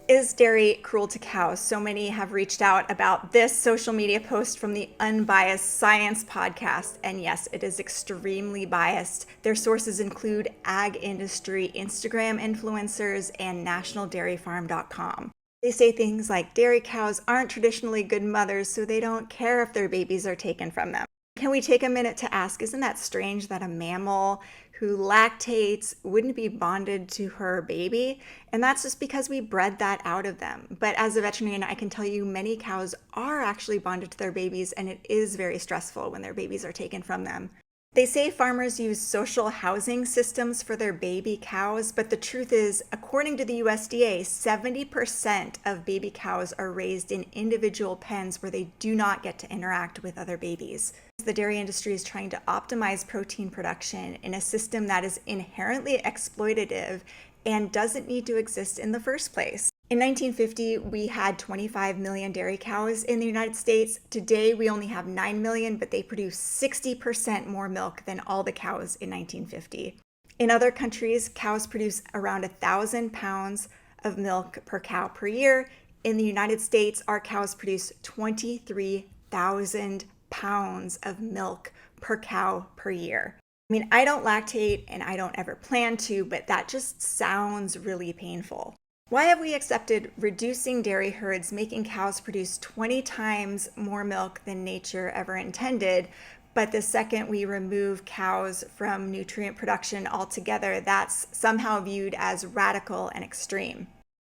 Is dairy cruel to cows? So many have reached out about this social media post from the Unbiased Science podcast. And yes, it is extremely biased. Their sources include ag industry Instagram influencers and nationaldairyfarm.com. They say things like dairy cows aren't traditionally good mothers, so they don't care if their babies are taken from them. Can we take a minute to ask, isn't that strange that a mammal who lactates wouldn't be bonded to her baby? And that's just because we bred that out of them. But as a veterinarian, I can tell you many cows are actually bonded to their babies, and it is very stressful when their babies are taken from them. They say farmers use social housing systems for their baby cows, but the truth is, according to the USDA, 70% of baby cows are raised in individual pens where they do not get to interact with other babies. The dairy industry is trying to optimize protein production in a system that is inherently exploitative and doesn't need to exist in the first place. In 1950, we had 25 million dairy cows in the United States. Today, we only have 9 million, but they produce 60% more milk than all the cows in 1950. In other countries, cows produce around 1,000 pounds of milk per cow per year. In the United States, our cows produce 23,000 pounds of milk per cow per year. I mean, I don't lactate and I don't ever plan to, but that just sounds really painful. Why have we accepted reducing dairy herds, making cows produce 20 times more milk than nature ever intended, but the second we remove cows from nutrient production altogether, that's somehow viewed as radical and extreme?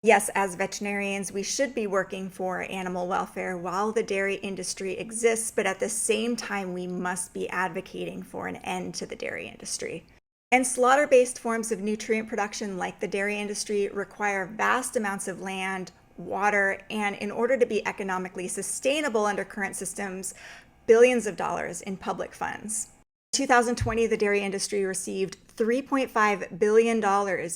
Yes, as veterinarians, we should be working for animal welfare while the dairy industry exists, but at the same time, we must be advocating for an end to the dairy industry. And slaughter-based forms of nutrient production like the dairy industry require vast amounts of land, water, and in order to be economically sustainable under current systems, billions of dollars in public funds. In 2020, the dairy industry received $3.5 billion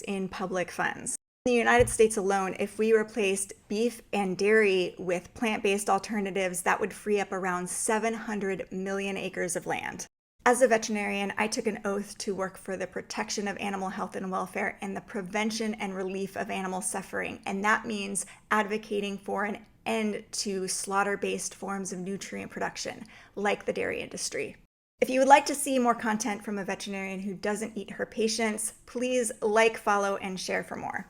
in public funds. In the United States alone, if we replaced beef and dairy with plant-based alternatives, that would free up around 700 million acres of land. As a veterinarian, I took an oath to work for the protection of animal health and welfare and the prevention and relief of animal suffering, and that means advocating for an end to slaughter-based forms of nutrient production, like the dairy industry. If you would like to see more content from a veterinarian who doesn't eat her patients, please like, follow, and share for more.